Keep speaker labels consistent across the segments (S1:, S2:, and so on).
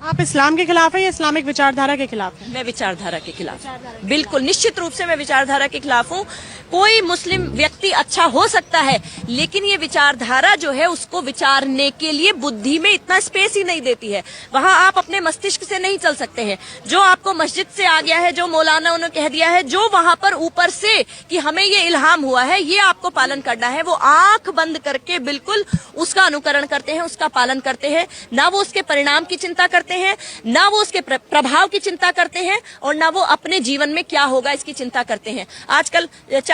S1: आप इस्लाम के खिलाफ है या इस्लामिक विचारधारा के खिलाफ है?
S2: मैं विचारधारा के खिलाफ हूं। बिल्कुल निश्चित रूप से मैं विचारधारा के खिलाफ हूं। कोई मुस्लिम व्यक्ति अच्छा हो सकता है, लेकिन ये विचारधारा जो है उसको विचारने के लिए बुद्धि में इतना स्पेस ही नहीं देती है। वहां आप अपने मस्तिष्क से नहीं चल सकते हैं। जो आपको मस्जिद से आ गया है, जो मौलाना ने कह दिया है, जो वहां पर ऊपर से कि हमें ये इल्हाम हुआ है, ये आपको पालन करना है, वो आंख बंद करके बिल्कुल उसका अनुकरण करते हैं, उसका पालन करते हैं। ना वो उसके परिणाम की चिंता करते हैं, ना वो उसके प्रभाव की चिंता करते हैं, और ना वो अपने जीवन में क्या होगा इसकी चिंता करते हैं। आजकल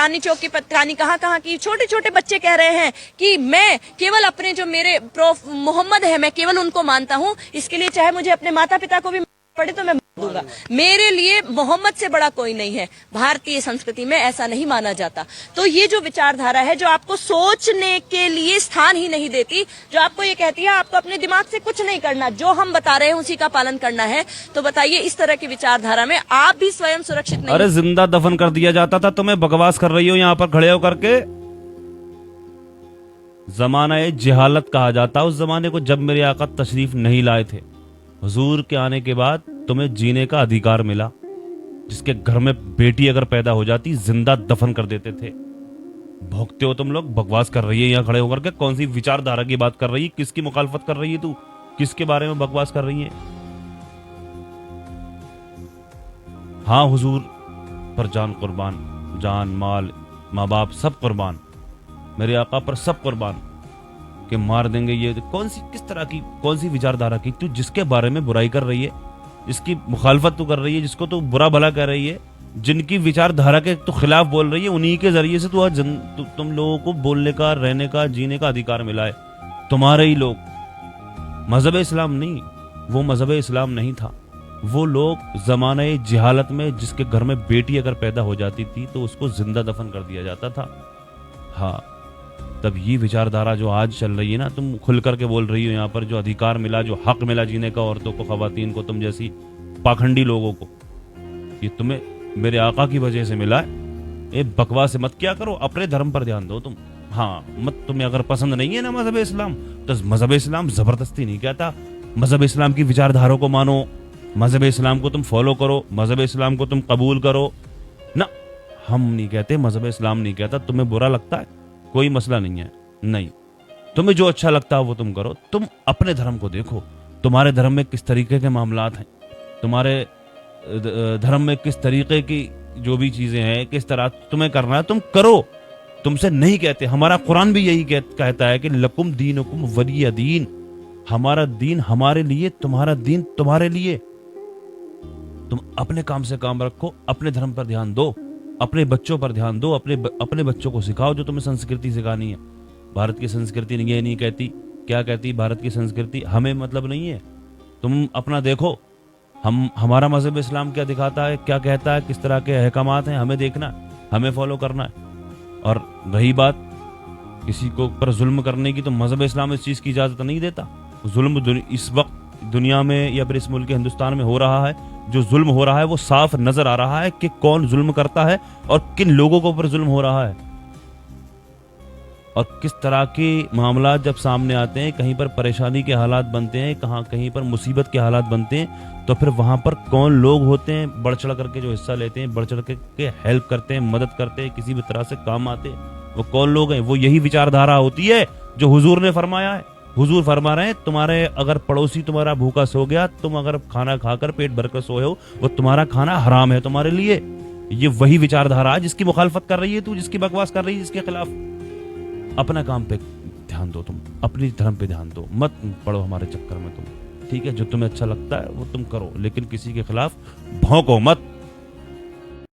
S2: चांदनी चौक की पत्रानी कहाँ की छोटे छोटे बच्चे कह रहे हैं कि मैं केवल अपने जो मेरे प्रोफ मोहम्मद है, मैं केवल उनको मानता हूँ, इसके लिए चाहे मुझे अपने माता पिता को भी पड़े तो मैं मार दूंगा। मेरे लिए मोहम्मद से बड़ा कोई नहीं है। भारतीय संस्कृति में ऐसा नहीं माना जाता। तो ये जो विचारधारा है जो आपको सोचने के लिए स्थान ही नहीं देती, जो आपको ये कहती है आपको अपने दिमाग से कुछ नहीं करना, जो हम बता रहे हैं उसी का पालन करना है, तो बताइए इस तरह की विचारधारा में आप भी स्वयं सुरक्षित नहीं।
S3: अरे जिंदा दफन कर दिया जाता था, तुम्हें बकवास कर रही हो यहाँ पर खड़े होकर के। जमाना जिहालत कहा जाता उस जमाने को जब मेरे आका तशरीफ नहीं लाए थे। हुजूर के आने के बाद तुम्हें जीने का अधिकार मिला। जिसके घर में बेटी अगर पैदा हो जाती जिंदा दफन कर देते थे। भोगते हो तुम लोग, बकवास कर रही है यहाँ खड़े होकर के। कौन सी विचारधारा की बात कर रही है? किसकी मुखालफत कर रही है तू? किसके बारे में बकवास कर रही है? हाँ, हुजूर पर जान कुर्बान, जान माल माँ बाप सब कुर्बान, मेरे आका पर सब कुर्बान कि मार देंगे। ये कौन सी किस तरह की कौन सी विचारधारा की तू जिसके बारे में बुराई कर रही है, जिसकी मुखालफत तू कर रही है, जिसको तू बुरा भला कर रही है, जिनकी विचारधारा के तू खिलाफ बोल रही है, उन्हीं के जरिए से तू आज तुम लोगों को बोलने का, रहने का, जीने का अधिकार मिला है। तुम्हारे ही लोग, मजहब इस्लाम नहीं, वो मजहब इस्लाम नहीं था। वो लोग जमाने जिहालत में जिसके घर में बेटी अगर पैदा हो जाती थी तो उसको जिंदा दफन कर दिया जाता था। हाँ, तब ये विचारधारा जो आज चल रही है ना, तुम खुल करके बोल रही हो यहाँ पर, जो अधिकार मिला, जो हक मिला जीने का औरतों को, खवातीन को, तुम जैसी पाखंडी लोगों को, ये तुम्हें मेरे आका की वजह से मिला है। ये बकवास मत क्या करो, अपने धर्म पर ध्यान दो तुम। हाँ मत, तुम्हें अगर पसंद नहीं है ना मजहब इस्लाम, तो मजहब इस्लाम जबरदस्ती नहीं कहता। मजहब इस्लाम की विचारधारा को मानो, मजहब इस्लाम को तुम फॉलो करो, मजहब इस्लाम को तुम कबूल करो ना। हम नहीं कहते, मजहब इस्लाम नहीं कहता। तुम्हें बुरा लगता है, कोई मसला नहीं है, नहीं, तुम्हें जो अच्छा लगता है वो तुम करो। तुम अपने धर्म को देखो, तुम्हारे धर्म में किस तरीके के मामलात हैं, तुम्हारे धर्म में किस तरीके की जो भी चीजें हैं, किस तरह तुम्हें करना है तुम करो। तुमसे नहीं कहते, हमारा कुरान भी यही कहता है कि लकुम दीनुकुम वलिय दीन, हमारा दीन हमारे लिए, तुम्हारा दीन तुम्हारे लिए। तुम अपने काम से काम रखो, अपने धर्म पर ध्यान दो, अपने बच्चों पर ध्यान दो, अपने बच्चों को सिखाओ जो तुम्हें संस्कृति सिखानी है। भारत की संस्कृति ये नहीं कहती, क्या कहती भारत की संस्कृति, हमें मतलब नहीं है। तुम अपना देखो, हमारा मजहब इस्लाम क्या दिखाता है, क्या कहता है, किस तरह के अहकामात हैं, हमें देखना, हमें फॉलो करना है। और रही बात किसी को पर जुल्म करने की, तो मजहब इस्लाम इस चीज की इजाजत नहीं देता। जुल्म इस वक्त दुनिया में या फिर इस मुल्क के हिंदुस्तान में हो रहा है, जो जुल्म हो रहा है वो साफ नजर आ रहा है कि कौन जुल्म करता है और किन लोगों के ऊपर जुल्म हो रहा है। और किस तरह के मामला जब सामने आते हैं, कहीं पर परेशानी के हालात बनते हैं, कहीं पर मुसीबत के हालात बनते हैं, तो फिर वहां पर कौन लोग होते हैं बढ़ चढ़ करके जो हिस्सा लेते हैं, बढ़ चढ़ के हेल्प करते हैं, मदद करते हैं, किसी भी तरह से काम आते हैं, वो कौन लोग हैं? वो यही विचारधारा होती है जो हुजूर ने फरमाया है। हुजूर फरमा रहे हैं, तुम्हारे अगर पड़ोसी तुम्हारा भूखा सो गया, तुम अगर खाना खाकर पेट भरकर सोए हो, वो तुम्हारा खाना हराम है तुम्हारे लिए। ये वही विचारधारा है जिसकी मुखालफत कर रही है तू, जिसकी बकवास कर रही है, जिसके खिलाफ। अपना काम पे ध्यान दो, तुम अपनी धर्म पे ध्यान दो, मत पड़ो हमारे चक्कर में तुम, ठीक है? जो तुम्हें अच्छा लगता है वो तुम करो, लेकिन किसी के खिलाफ भौंको मत।